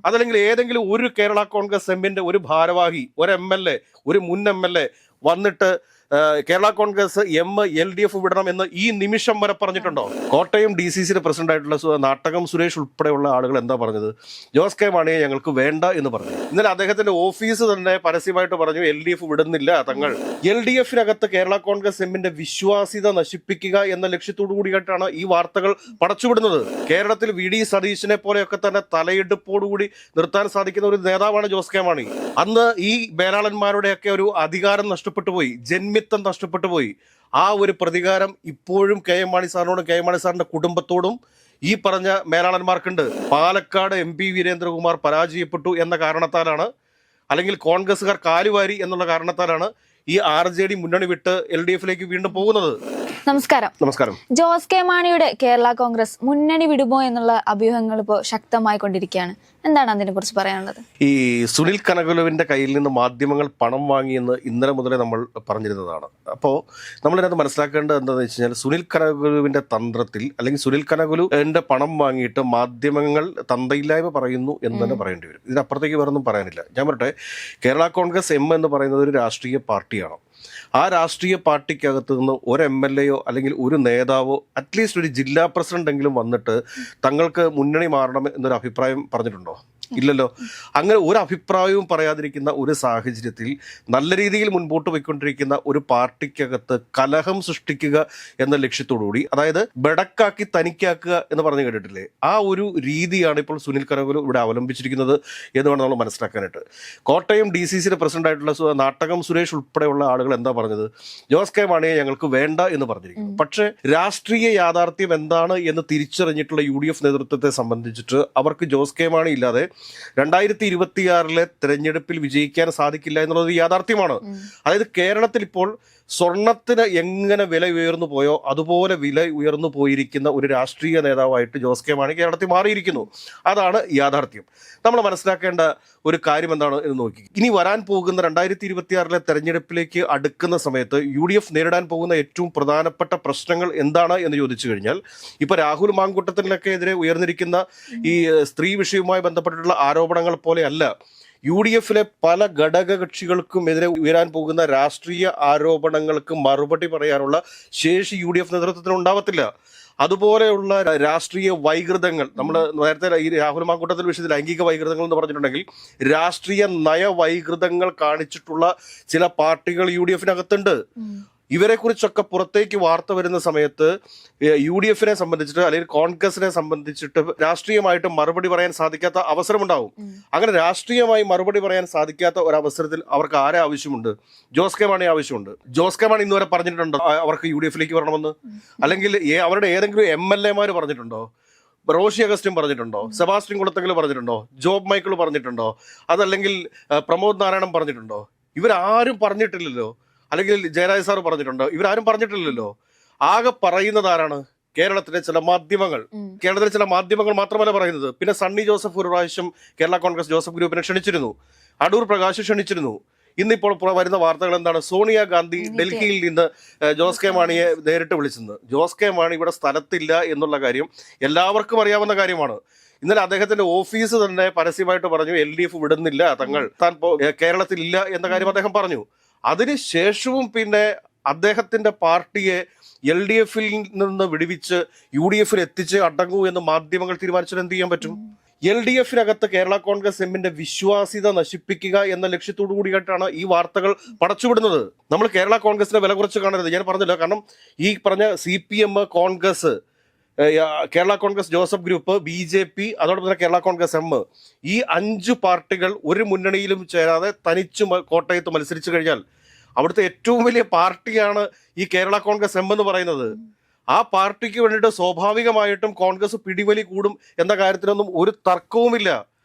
അതല്ലെങ്കിൽ ഏതെങ്കിലും ഒരു കേരള കോൺഗ്രസ് എമ്മിന്റെ ഒരു ഭാരവാഹി, ഒരു MLA, ഒരു മുൻ MLA വന്നിട്ട് കേരള കോൺഗ്രസ് LDF വിടണം എന്ന് ഈ നിമിഷം വരെ പറഞ്ഞിട്ടുണ്ടോ? കോട്ടയം DCCയുടെ പ്രസിഡന്റ് ആയിട്ടുള്ള നാട്ടകം സുരേഷ് ഉൾപ്പെടെയുള്ള ആളുകൾ എന്താ പറഞ്ഞത്? ജോസ് കെ മാണിയെ ഞങ്ങൾക്ക് വേണ്ട എന്ന് പറഞ്ഞു. ഇന്നലെ അദ്ദേഹത്തിന്റെ ഓഫീസ് തന്നെ പരസ്യമായിട്ട് പറഞ്ഞു LDF വിടുന്നില്ല തങ്ങൾ. LDFനകത്ത് കേരള കോൺഗ്രസ് എമ്മിന്റെ വിശ്വാസ്യത നശിപ്പിക്കുക എന്ന ലക്ഷ്യത്തോടു കൂടിയിട്ടാണ് ഈ വാർത്തകൾ പടച്ചുവിടുന്നത്. കേരളത്തിൽ VD സതീശനെ പോലെയൊക്കെ തന്നെ തലയെടുപ്പോടുകൂടി നിർത്താൻ സാധിക്കുന്ന ഒരു നേതാവാണ് ജോസ് കെ മാണി. അന്ന് ഈ മേലാളന്മാരുടെയൊക്കെ ഒരു അധികാരം നഷ്ടപ്പെട്ടു പോയി, ജന്മിത്തം നഷ്ടപ്പെട്ടു പോയി. ആ ഒരു പ്രതികാരം ഇപ്പോഴും KM മാണി സാറിനോടും KM മാണി സാറിന്റെ കുടുംബത്തോടും ഈ പറഞ്ഞ മേലാളന്മാർക്കുണ്ട്. പാലക്കാട് MP വീരേന്ദ്രകുമാർ പരാജയപ്പെട്ടു എന്ന കാരണത്താലാണ്, അല്ലെങ്കിൽ കോൺഗ്രസുകാർ കാലുവാരി എന്നുള്ള കാരണത്താലാണ് ഈ RJD മുന്നണി വിട്ട് LDFിലേക്ക് വീണ്ടും പോകുന്നത്. നമസ്കാരം. നമസ്കാരം. ജോസ് കെ മാണിയുടെ കേരള കോൺഗ്രസ് മുന്നണി വിടുമോ എന്നുള്ള അഭ്യൂഹങ്ങൾ ഇപ്പോൾ ശക്തമായി കൊണ്ടിരിക്കുകയാണ്. എന്താണ് അതിനെ കുറിച്ച് പറയാനുള്ളത്? ഈ സുനിൽ കനകലുവിന്റെ കയ്യിൽ നിന്ന് മാധ്യമങ്ങൾ പണം വാങ്ങിയെന്ന് ഇന്നലെ മുതലേ നമ്മൾ പറഞ്ഞിരുന്നതാണ്. അപ്പോൾ നമ്മളിതിനകത്ത് മനസ്സിലാക്കേണ്ടത് എന്താണെന്ന് വെച്ച് കഴിഞ്ഞാൽ, സുനിൽ കനകലുവിന്റെ തന്ത്രത്തിൽ, അല്ലെങ്കിൽ സുനിൽ കനകലുവിന്റെ പണം വാങ്ങിയിട്ട് മാധ്യമങ്ങൾ തന്തയില്ലായ്മ പറയുന്നു എന്ന് തന്നെ പറയേണ്ടി വരും. ഇതിനപ്പുറത്തേക്ക് വേറൊന്നും പറയാനില്ല. ഞാൻ പറയട്ടെ, കേരള കോൺഗ്രസ് എം എന്ന് പറയുന്നത് ഒരു രാഷ്ട്രീയ പാർട്ടിയാണ്. ആ രാഷ്ട്രീയ പാർട്ടിക്കകത്ത് നിന്ന് ഒരു MLAയോ അല്ലെങ്കിൽ ഒരു നേതാവോ, അറ്റ്ലീസ്റ്റ് ഒരു ജില്ലാ പ്രസിഡന്റ് എങ്കിലും വന്നിട്ട് തങ്ങൾക്ക് മുന്നണി മാറണം എന്നൊരു അഭിപ്രായം പറഞ്ഞിട്ടുണ്ടോ? ഇല്ലല്ലോ. അങ്ങനെ ഒരു അഭിപ്രായവും പറയാതിരിക്കുന്ന ഒരു സാഹചര്യത്തിൽ നല്ല രീതിയിൽ മുൻപോട്ട് പോയിക്കൊണ്ടിരിക്കുന്ന ഒരു പാർട്ടിക്കകത്ത് കലഹം സൃഷ്ടിക്കുക എന്ന ലക്ഷ്യത്തോടുകൂടി, അതായത് ബെടക്കാക്കി തനിക്കാക്കുക എന്ന് പറഞ്ഞു കേട്ടിട്ടില്ലേ, ആ ഒരു രീതിയാണ് ഇപ്പോൾ സുനിൽ കനകലു ഇവിടെ അവലംബിച്ചിരിക്കുന്നത് എന്ന് വേണം നമ്മൾ മനസ്സിലാക്കാനായിട്ട്. കോട്ടയം DCCയുടെ പ്രസിഡന്റ് ആയിട്ടുള്ള നാട്ടകം സുരേഷ് ഉൾപ്പെടെയുള്ള ആളുകൾ എന്താ പറഞ്ഞത്? ജോസ് കെ മാണിയെ ഞങ്ങൾക്ക് വേണ്ട എന്ന് പറഞ്ഞിരിക്കുന്നു. പക്ഷേ രാഷ്ട്രീയ യാഥാർത്ഥ്യം എന്താണ് എന്ന് തിരിച്ചറിഞ്ഞിട്ടുള്ള UDF നേതൃത്വത്തെ സംബന്ധിച്ചിട്ട് അവർക്ക് ജോസ് കെ മാണി ഇല്ലാതെ 2026 തെരഞ്ഞെടുപ്പിൽ വിജയിക്കാൻ സാധിക്കില്ല എന്നുള്ളത് യാഥാർത്ഥ്യമാണ്. അതായത് കേരളത്തിൽ ഇപ്പോൾ സ്വർണത്തിന് എങ്ങനെ വില ഉയർന്നു പോയോ അതുപോലെ വില ഉയർന്നു പോയിരിക്കുന്ന ഒരു രാഷ്ട്രീയ നേതാവായിട്ട് ജോസ് കെ മാണി കേരളത്തിൽ മാറിയിരിക്കുന്നു. അതാണ് യാഥാർത്ഥ്യം. നമ്മൾ മനസ്സിലാക്കേണ്ട ഒരു കാര്യം എന്താണ് എന്ന് നോക്കി, ഇനി വരാൻ പോകുന്ന 2026 തെരഞ്ഞെടുപ്പിലേക്ക് അടുക്കുന്ന സമയത്ത് UDF നേരിടാൻ പോകുന്ന ഏറ്റവും പ്രധാനപ്പെട്ട പ്രശ്നങ്ങൾ എന്താണ് എന്ന് ചോദിച്ചു കഴിഞ്ഞാൽ, ഇപ്പൊ രാഹുൽ മാങ്കൂട്ടത്തിനൊക്കെ എതിരെ ഉയർന്നിരിക്കുന്ന ഈ സ്ത്രീ വിഷയവുമായി ബന്ധപ്പെട്ടിട്ടുള്ള ആരോപണങ്ങൾ പോലെയല്ല UDFിലെ പല ഘടകകക്ഷികൾക്കും എതിരെ ഉയരാൻ പോകുന്ന രാഷ്ട്രീയ ആരോപണങ്ങൾക്ക് മറുപടി പറയാനുള്ള ശേഷി UDF നേതൃത്വത്തിന് ഉണ്ടാവത്തില്ല. അതുപോലെയുള്ള രാഷ്ട്രീയ വൈകൃതങ്ങൾ, നമ്മൾ നേരത്തെ ഈ രാഹുൽ മാങ്കൂട്ടത്തിൽ വിഷയത്തിൽ ലൈംഗിക വൈകൃതങ്ങൾ എന്ന് പറഞ്ഞിട്ടുണ്ടെങ്കിൽ, രാഷ്ട്രീയ നയവൈകൃതങ്ങൾ കാണിച്ചിട്ടുള്ള ചില പാർട്ടികൾ UDFിനകത്തുണ്ട്. ഇവരെ കുറിച്ചൊക്കെ പുറത്തേക്ക് വാർത്ത വരുന്ന സമയത്ത് UDFിനെ സംബന്ധിച്ചിട്ട്, അല്ലെങ്കിൽ കോൺഗ്രസിനെ സംബന്ധിച്ചിട്ട് രാഷ്ട്രീയമായിട്ട് മറുപടി പറയാൻ സാധിക്കാത്ത അവസരമുണ്ടാവും. അങ്ങനെ രാഷ്ട്രീയമായി മറുപടി പറയാൻ സാധിക്കാത്ത ഒരവസരത്തിൽ അവർക്ക് ആരെ ആവശ്യമുണ്ട്? ജോസ് കെ മാണി ആവശ്യമുണ്ട്. ജോസ് കെ മാണി ഇന്നുവരെ പറഞ്ഞിട്ടുണ്ടോ അവർക്ക് UDFിലേക്ക് വരണമെന്ന്? അല്ലെങ്കിൽ അവരുടെ ഏതെങ്കിലും MLAമാർ പറഞ്ഞിട്ടുണ്ടോ? റോഷി അഗസ്റ്റിൻ പറഞ്ഞിട്ടുണ്ടോ? സെബാസ്റ്റ്യൻ കുളത്തങ്കൽ പറഞ്ഞിട്ടുണ്ടോ? ജോബ് മൈക്കിൾ പറഞ്ഞിട്ടുണ്ടോ? അതല്ലെങ്കിൽ പ്രമോദ് നാരായണൻ പറഞ്ഞിട്ടുണ്ടോ? ഇവരാരും പറഞ്ഞിട്ടില്ലല്ലോ. അല്ലെങ്കിൽ ജയരാജ് സാർ പറഞ്ഞിട്ടുണ്ടോ? ഇവരാരും പറഞ്ഞിട്ടില്ലല്ലോ. ആകെ പറയുന്നത് ആരാണ്? കേരളത്തിലെ ചില മാധ്യമങ്ങൾ. കേരളത്തിലെ ചില മാധ്യമങ്ങൾ മാത്രമല്ല പറയുന്നത്, പിന്നെ സണ്ണി ജോസഫ് ഒരു പ്രാവശ്യം കേരള കോൺഗ്രസ് ജോസഫ് ഗ്രൂപ്പിനെ ക്ഷണിച്ചിരുന്നു, അടൂർ പ്രകാശ് ക്ഷണിച്ചിരുന്നു. ഇന്നിപ്പോൾ വരുന്ന വാർത്തകൾ എന്താണ്? സോണിയാഗാന്ധി ഡൽഹിയിൽ നിന്ന് ജോസ് കെ മാണിയെ നേരിട്ട് വിളിച്ചെന്ന്. ജോസ് കെ മാണി ഇവിടെ സ്ഥലത്തില്ല എന്നുള്ള കാര്യം എല്ലാവർക്കും അറിയാവുന്ന കാര്യമാണ്. ഇന്നലെ അദ്ദേഹത്തിന്റെ ഓഫീസ് തന്നെ പരസ്യമായിട്ട് പറഞ്ഞു LDF വിടുന്നില്ല തങ്ങൾ, താൻ കേരളത്തിൽ ഇല്ല എന്ന കാര്യം അദ്ദേഹം പറഞ്ഞു. അതിനുശേഷവും പിന്നെ അദ്ദേഹത്തിന്റെ പാർട്ടിയെ LDFിൽ നിന്ന് വിടുവിച്ച് UDFിൽ എത്തിച്ച് അടങ്ങൂ എന്ന് മാധ്യമങ്ങൾ തീരുമാനിച്ചാൽ എന്ത് ചെയ്യാൻ പറ്റും? LDFിനകത്ത് കേരള കോൺഗ്രസ് എമ്മിന്റെ വിശ്വാസ്യത നശിപ്പിക്കുക എന്ന ലക്ഷ്യത്തോടു കൂടിയിട്ടാണ് ഈ വാർത്തകൾ പടച്ചുവിടുന്നത്. നമ്മൾ കേരള കോൺഗ്രസിനെ വില കുറച്ച് കാണരുത്. ഞാൻ പറഞ്ഞില്ല, കാരണം ഈ പറഞ്ഞ CPM, Congress, Kerala Congress Joseph group, BJP, അതോടൊപ്പം തന്നെ കേരള കോൺഗ്രസ് എം, ഈ 5 പാർട്ടികൾ ഒരു മുന്നണിയിലും ചേരാതെ തനിച്ച് കോട്ടയത്ത് മത്സരിച്ചു കഴിഞ്ഞാൽ അവിടുത്തെ ഏറ്റവും വലിയ പാർട്ടിയാണ് ഈ കേരള കോൺഗ്രസ് എം എന്ന് പറയുന്നത്. ആ പാർട്ടിക്ക് വേണ്ടിയിട്ട് സ്വാഭാവികമായിട്ടും കോൺഗ്രസ് പിടിവലി കൂടും എന്ന കാര്യത്തിലൊന്നും ഒരു തർക്കവുമില്ല.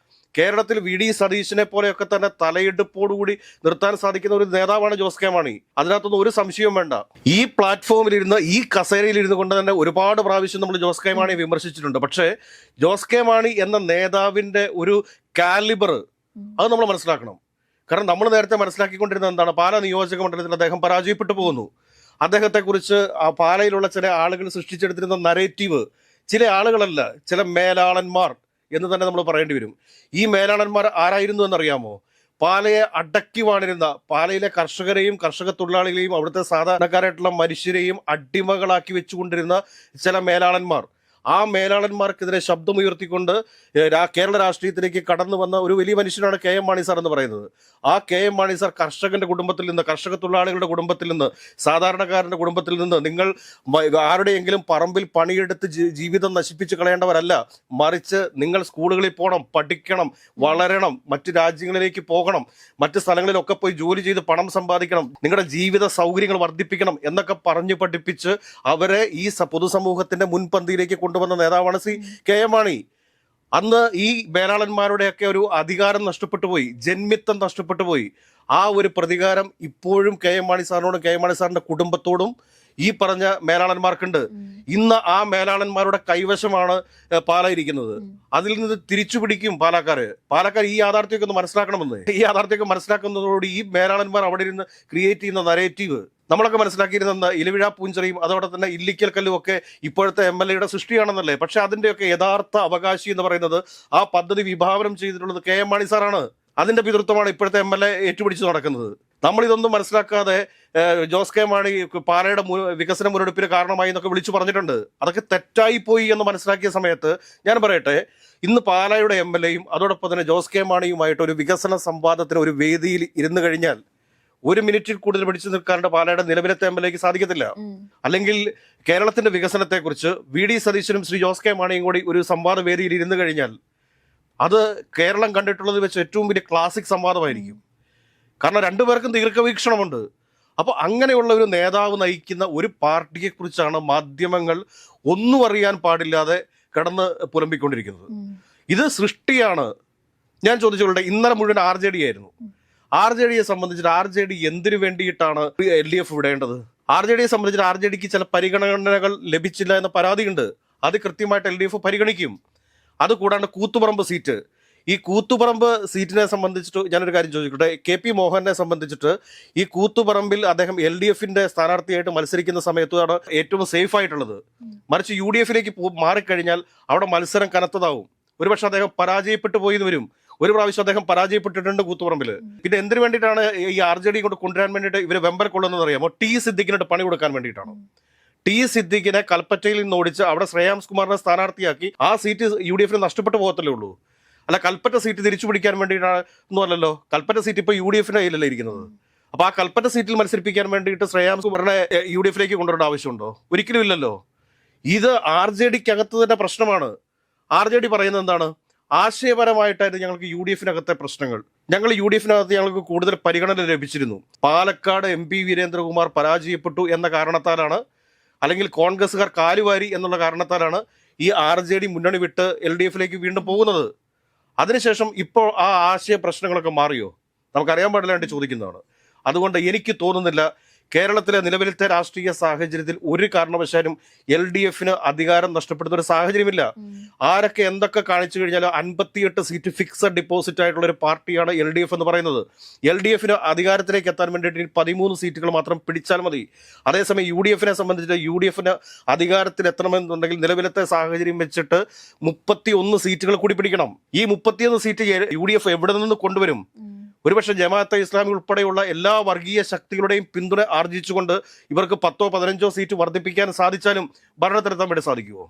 കേരളത്തിൽ VD സതീശനെ പോലെയൊക്കെ തന്നെ തലയെടുപ്പോടുകൂടി നിർത്താൻ സാധിക്കുന്ന ഒരു നേതാവാണ് ജോസ് കെ മാണി. അതിനകത്തൊന്നും ഒരു സംശയവും വേണ്ട. ഈ പ്ലാറ്റ്ഫോമിലിരുന്ന്, ഈ കസേരയിലിരുന്ന് കൊണ്ട് തന്നെ ഒരുപാട് പ്രാവശ്യം നമ്മൾ ജോസ് കെ മാണിയെ വിമർശിച്ചിട്ടുണ്ട്. പക്ഷേ ജോസ് കെ മാണി എന്ന നേതാവിന്റെ ഒരു കാലിബർ അത് നമ്മൾ മനസ്സിലാക്കണം. കാരണം നമ്മൾ നേരത്തെ മനസ്സിലാക്കിക്കൊണ്ടിരുന്നത് എന്താണ്? പാലാ നിയോജക മണ്ഡലത്തിൽ അദ്ദേഹം പരാജയപ്പെട്ടു പോകുന്നു. അദ്ദേഹത്തെക്കുറിച്ച് ആ പാലയിലുള്ള ചില ആളുകൾ സൃഷ്ടിച്ചെടുത്തിരുന്ന നരേറ്റീവ്, ചില ആളുകളല്ല, ചില മേലാളന്മാർ എന്ന് തന്നെ നമ്മൾ പറയേണ്ടി വരും. ഈ മേലാളന്മാർ ആരായിരുന്നു എന്നറിയാമോ? പാലയെ അടക്കി വാണിരുന്ന, പാലയിലെ കർഷകരെയും കർഷക തൊഴിലാളികളെയും അവിടുത്തെ സാധാരണക്കാരായിട്ടുള്ള മനുഷ്യരെയും അടിമകളാക്കി വെച്ചുകൊണ്ടിരുന്ന ചില മേലാളന്മാർ. ആ മേലാളന്മാർക്കെതിരെ ശബ്ദമുയർത്തിക്കൊണ്ട് കേരള രാഷ്ട്രീയത്തിലേക്ക് കടന്നു വന്ന ഒരു വലിയ മനുഷ്യനാണ് കെ എം മാണി സാർ എന്ന് പറയുന്നത്. ആ കെ എം മാണി സാർ കർഷകന്റെ കുടുംബത്തിൽ നിന്ന്, കർഷക തൊഴിലാളികളുടെ കുടുംബത്തിൽ നിന്ന്, സാധാരണക്കാരന്റെ കുടുംബത്തിൽ നിന്ന്, നിങ്ങൾ ആരുടെയെങ്കിലും പറമ്പിൽ പണിയെടുത്ത് ജീവിതം നശിപ്പിച്ച് കളയേണ്ടവരല്ല, മറിച്ച് നിങ്ങൾ സ്കൂളുകളിൽ പോകണം, പഠിക്കണം, വളരണം, മറ്റു രാജ്യങ്ങളിലേക്ക് പോകണം, മറ്റ് സ്ഥലങ്ങളിലൊക്കെ പോയി ജോലി ചെയ്ത് പണം സമ്പാദിക്കണം, നിങ്ങളുടെ ജീവിത സൗകര്യങ്ങൾ വർദ്ധിപ്പിക്കണം എന്നൊക്കെ പറഞ്ഞു പഠിപ്പിച്ച് അവരെ ഈ പൊതുസമൂഹത്തിന്റെ മുൻപന്തിയിലേക്ക് കൊണ്ടുവന്ന നേതാവാണ് ശ്രീ കെ എം മാണി. അന്ന് ഈ മേലാളന്മാരുടെയൊക്കെ ഒരു അധികാരം നഷ്ടപ്പെട്ടു പോയി, ജന്മിത്വം നഷ്ടപ്പെട്ടു പോയി. ആ ഒരു പ്രതികാരം ഇപ്പോഴും കെ എം മാണി സാറിനോടും കെ എം മാണി സാറിന്റെ കുടുംബത്തോടും ഈ പറഞ്ഞ മേലാളന്മാർക്കുണ്ട്. ഇന്ന് ആ മേലാളന്മാരുടെ കൈവശമാണ് പാല ഇരിക്കുന്നത്. അതിൽ നിന്ന് തിരിച്ചു പിടിക്കും പാലക്കാർ ഈ യാഥാർത്ഥ്യമൊക്കെ ഒന്ന് മനസ്സിലാക്കണമെന്ന്. ഈ യാഥാർത്ഥ്യമൊക്കെ മനസ്സിലാക്കുന്നതോടുകൂടി ഈ മേലാളന്മാർ അവിടെ ഇരുന്ന് ക്രിയേറ്റ് ചെയ്യുന്ന നരേറ്റീവ് നമ്മളൊക്കെ മനസ്സിലാക്കിയിരുന്ന ഇലവിഴ പൂഞ്ചറിയും അതോടെ തന്നെ ഇല്ലിക്കൽ കല്ലും ഒക്കെ ഇപ്പോഴത്തെ MLA സൃഷ്ടിയാണെന്നല്ലേ. പക്ഷെ അതിന്റെയൊക്കെ യഥാർത്ഥ അവകാശി എന്ന് പറയുന്നത്, ആ പദ്ധതി വിഭാവനം ചെയ്തിട്ടുള്ളത് കെ എം മാണി സാറാണ്. അതിന്റെ പിതൃത്വമാണ് ഇപ്പോഴത്തെ MLA ഏറ്റുപിടിച്ച് നടക്കുന്നത്. നമ്മളിതൊന്നും മനസ്സിലാക്കാതെ ജോസ് കെ മാണി പാലയുടെ വികസന മുരടിപ്പിന് കാരണമായി എന്നൊക്കെ വിളിച്ചു പറഞ്ഞിട്ടുണ്ട്. അതൊക്കെ തെറ്റായി പോയി എന്ന് മനസ്സിലാക്കിയ സമയത്ത് ഞാൻ പറയട്ടെ, ഇന്ന് പാലായുടെ MLAയും അതോടൊപ്പം തന്നെ ജോസ് കെ മാണിയുമായിട്ട് ഒരു വികസന സംവാദത്തിന് ഒരു വേദിയിൽ ഇരുന്നു കഴിഞ്ഞാൽ 1 മിനിറ്റിൽ കൂടുതൽ പിടിച്ചു നിൽക്കാണ്ട് പാലയുടെ നിലവിലത്തെ MLAക്ക് സാധിക്കത്തില്ല. അല്ലെങ്കിൽ കേരളത്തിന്റെ വികസനത്തെക്കുറിച്ച് VD സതീശനും ശ്രീ ജോസ് കെ മാണിയും കൂടി ഒരു സംവാദ വേദിയിൽ ഇരുന്നു കഴിഞ്ഞാൽ അത് കേരളം കണ്ടിട്ടുള്ളത് വെച്ച് ഏറ്റവും വലിയ ക്ലാസിക് സംവാദമായിരിക്കും. കാരണം രണ്ടുപേർക്കും ദീർഘവീക്ഷണമുണ്ട്. അപ്പോൾ അങ്ങനെയുള്ള ഒരു നേതാവ് നയിക്കുന്ന ഒരു പാർട്ടിയെ കുറിച്ചാണ് മാധ്യമങ്ങൾ ഒന്നും അറിയാൻ പാടില്ലാതെ കിടന്ന് പുലമ്പിക്കൊണ്ടിരിക്കുന്നത്. ഇത് സൃഷ്ടിയാണ്. ഞാൻ ചോദിച്ചോളട്ടെ, ഇന്നലെ മുഴുവൻ RJD ആയിരുന്നു. RJDയെ സംബന്ധിച്ചിട്ട് RJD എന്തിനു വേണ്ടിയിട്ടാണ് LDF വിടേണ്ടത്? RJDയെ സംബന്ധിച്ചിട്ട് RJDക്ക് ചില പരിഗണനകൾ ലഭിച്ചില്ല എന്ന പരാതിയുണ്ട്. അത് കൃത്യമായിട്ട് LDF പരിഗണിക്കും. അതുകൂടാണ്ട് കൂത്തുപറമ്പ് സീറ്റ്, ഈ കൂത്തുപറമ്പ് സീറ്റിനെ സംബന്ധിച്ചിട്ട് ഞാനൊരു കാര്യം ചോദിക്കട്ടെ. KP മോഹനെ സംബന്ധിച്ചിട്ട് ഈ കൂത്തുപറമ്പിൽ അദ്ദേഹം LDFന്റെ സ്ഥാനാർത്ഥിയായിട്ട് മത്സരിക്കുന്ന സമയത്താണ് ഏറ്റവും സേഫ് ആയിട്ടുള്ളത്. മറിച്ച് UDFലേക്ക് മാറിക്കഴിഞ്ഞാൽ അവിടെ മത്സരം കനത്തതാവും. ഒരുപക്ഷെ അദ്ദേഹം പരാജയപ്പെട്ടു പോയിന്ന് വരും. ഒരു പ്രാവശ്യം അദ്ദേഹം പരാജയപ്പെട്ടിട്ടുണ്ട് കൂത്തുപറമ്പിൽ. പിന്നെ എന്തിനു വേണ്ടിയിട്ടാണ് ഈ RJD കൊണ്ട് കൊണ്ടുവരാൻ വേണ്ടിയിട്ട് ഇവർ വെമ്പർ കൊള്ളുന്നത് അറിയാമോ? T സിദ്ദിഖിനോട് പണി കൊടുക്കാൻ വേണ്ടിയിട്ടാണ്. T സിദ്ദിഖിനെ കൽപ്പറ്റയിൽ നിന്ന് ഓടിച്ച് അവിടെ ശ്രേയാംസ് കുമാറിനെ സ്ഥാനാർത്ഥിയാക്കി ആ സീറ്റ് UDFന് നഷ്ടപ്പെട്ടു പോകത്തല്ലേ ഉള്ളൂ. അല്ല, കൽപ്പറ്റ സീറ്റ് തിരിച്ചു പിടിക്കാൻ വേണ്ടിയിട്ടാണ് ഒന്നും അല്ലല്ലോ. കൽപ്പറ്റ സീറ്റ് ഇപ്പോൾ UDFന്റെ കയ്യിലല്ലേ ഇരിക്കുന്നത്. അപ്പൊ ആ കൽപ്പറ്റ സീറ്റിൽ മത്സരിപ്പിക്കാൻ വേണ്ടിയിട്ട് ശ്രേയാംസ് കുമാറിനെ UDFലേക്ക് കൊണ്ടുവരേണ്ട ആവശ്യമുണ്ടോ? ഒരിക്കലും ഇല്ലല്ലോ. ഇത് RJDക്കകത്ത് തന്നെ പ്രശ്നമാണ്. RJD പറയുന്നത് എന്താണ്? ആശയപരമായിട്ടായിരുന്നു ഞങ്ങൾക്ക് UDFനകത്തെ പ്രശ്നങ്ങൾ. ഞങ്ങൾ UDFനകത്ത് ഞങ്ങൾക്ക് കൂടുതൽ പരിഗണന ലഭിച്ചിരുന്നു. പാലക്കാട് MP വീരേന്ദ്രകുമാർ പരാജയപ്പെട്ടു എന്ന കാരണത്താലാണ്, അല്ലെങ്കിൽ കോൺഗ്രസ്സുകാർ കാലുവാരി എന്നുള്ള കാരണത്താലാണ് ഈ RJD മുന്നണി വിട്ട് LDFലേക്ക് വീണ്ടും പോകുന്നത്. അതിനുശേഷം ഇപ്പോൾ ആ ആശയ പ്രശ്നങ്ങളൊക്കെ മാറിയോ? നമുക്കറിയാൻ പാടില്ലാണ്ട് ചോദിക്കുന്നതാണ്. അതുകൊണ്ട് എനിക്ക് തോന്നുന്നില്ല കേരളത്തിലെ നിലവിലത്തെ രാഷ്ട്രീയ സാഹചര്യത്തിൽ ഒരു കാരണവശാലും LDFന് അധികാരം നഷ്ടപ്പെടുന്ന ഒരു സാഹചര്യമില്ല. ആരൊക്കെ എന്തൊക്കെ കാണിച്ചു കഴിഞ്ഞാൽ 58 സീറ്റ് ഫിക്സഡ് ഡിപ്പോസിറ്റ് ആയിട്ടുള്ള ഒരു പാർട്ടിയാണ് LDF എന്ന് പറയുന്നത്. LDFന് അധികാരത്തിലേക്ക് എത്താൻ വേണ്ടിയിട്ട് 13 സീറ്റുകൾ മാത്രം പിടിച്ചാൽ മതി. അതേസമയം UDFനെ സംബന്ധിച്ച് UDFന് അധികാരത്തിൽ എത്തണമെന്നുണ്ടെങ്കിൽ നിലവിലത്തെ സാഹചര്യം വെച്ചിട്ട് 31 സീറ്റുകൾ കൂടി പിടിക്കണം. ഈ 31 സീറ്റ് UDF എവിടെ നിന്ന് കൊണ്ടുവരും? ഒരുപക്ഷെ ജമാഅത്തെ ഇസ്ലാമി ഉൾപ്പെടെയുള്ള എല്ലാ വർഗീയ ശക്തികളുടെയും പിന്തുണ ആർജിച്ചുകൊണ്ട് ഇവർക്ക് 10-15 സീറ്റ് വർദ്ധിപ്പിക്കാൻ സാധിച്ചാലും ഭരണത്തിലെത്താൻ വേണ്ടി സാധിക്കുമോ?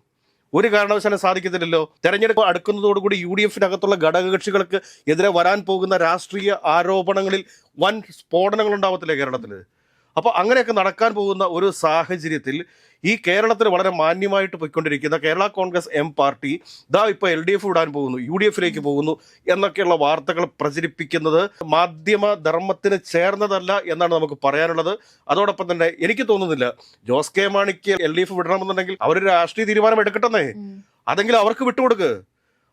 ഒരു കാരണവശാലും സാധിക്കത്തില്ലല്ലോ. തെരഞ്ഞെടുപ്പ് അടുക്കുന്നതോടുകൂടി UDFനകത്തുള്ള ഘടകകക്ഷികൾക്ക് എതിരെ വരാൻ പോകുന്ന രാഷ്ട്രീയ ആരോപണങ്ങളിൽ വൻ സ്ഫോടനങ്ങൾ ഉണ്ടാവത്തില്ലേ കേരളത്തിൽ? അപ്പോൾ അങ്ങനെയൊക്കെ നടക്കാൻ പോകുന്ന ഒരു സാഹചര്യത്തിൽ ഈ കേരളത്തിൽ വളരെ മാന്യമായിട്ട് പോയിക്കൊണ്ടിരിക്കുന്ന കേരള കോൺഗ്രസ് M പാർട്ടി ഇപ്പോൾ LDF വിടാൻ പോകുന്നു, UDFലേക്ക് പോകുന്നു എന്നൊക്കെയുള്ള വാർത്തകൾ പ്രചരിപ്പിക്കുന്നത് മാധ്യമ ധർമ്മത്തിന് ചേർന്നതല്ല എന്നാണ് നമുക്ക് പറയാനുള്ളത്. അതോടൊപ്പം തന്നെ എനിക്ക് തോന്നുന്നില്ല ജോസ് കെ മാണിക്ക് LDF വിടണമെന്നുണ്ടെങ്കിൽ അവരൊരു രാഷ്ട്രീയ തീരുമാനം എടുക്കട്ടെന്നേ. അതെങ്കിലും അവർക്ക് വിട്ടുകൊടുക്ക്.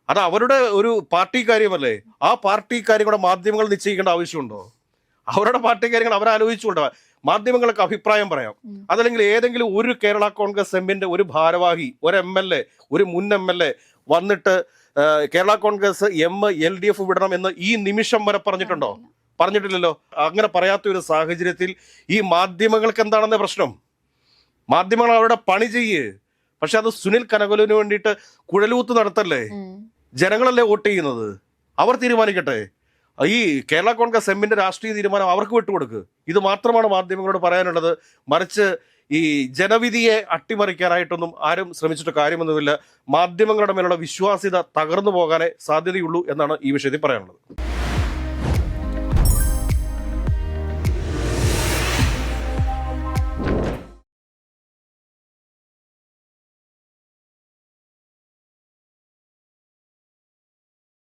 അത് അവരുടെ ഒരു പാർട്ടി കാര്യമല്ലേ. ആ പാർട്ടി കാര്യം കൂടെ മാധ്യമങ്ങൾ നിശ്ചയിക്കേണ്ട ആവശ്യമുണ്ടോ? അവരുടെ പാർട്ടി കാര്യങ്ങൾ അവരാലോചിച്ചുകൊണ്ടോ. മാധ്യമങ്ങൾക്ക് അഭിപ്രായം പറയാം. അതല്ലെങ്കിൽ ഏതെങ്കിലും ഒരു കേരള കോൺഗ്രസ് എമ്മിന്റെ ഒരു ഭാരവാഹി, ഒരു MLA, ഒരു മുൻ MLA വന്നിട്ട് കേരള കോൺഗ്രസ് M LDF വിടണം എന്ന് ഈ നിമിഷം വരെ പറഞ്ഞിട്ടുണ്ടോ? പറഞ്ഞിട്ടില്ലല്ലോ. അങ്ങനെ പറയാത്ത ഒരു സാഹചര്യത്തിൽ ഈ മാധ്യമങ്ങൾക്ക് എന്താണെന്ന പ്രശ്നം? മാധ്യമങ്ങൾ അവരുടെ പണി ചെയ്യേ. പക്ഷെ അത് സുനിൽ കനകലുവിന് വേണ്ടിയിട്ട് കുഴലൂത്ത് നടത്തല്ലേ. ജനങ്ങളല്ലേ വോട്ട് ചെയ്യുന്നത്, അവർ തീരുമാനിക്കട്ടെ. ഈ കേരള കോൺഗ്രസ് എമ്മിന്റെ രാഷ്ട്രീയ തീരുമാനം അവർക്ക് വിട്ടുകൊടുക്കുക. ഇത് മാത്രമാണ് മാധ്യമങ്ങളോട് പറയാനുള്ളത്. മറിച്ച് ഈ ജനവിധിയെ അട്ടിമറിക്കാനായിട്ടൊന്നും ആരും ശ്രമിച്ചിട്ട് കാര്യമൊന്നുമില്ല. മാധ്യമങ്ങളുടെ മേലുള്ള വിശ്വാസ്യത തകർന്നു പോകാനേ സാധ്യതയുള്ളൂ എന്നാണ് ഈ വിഷയത്തിൽ പറയാനുള്ളത്.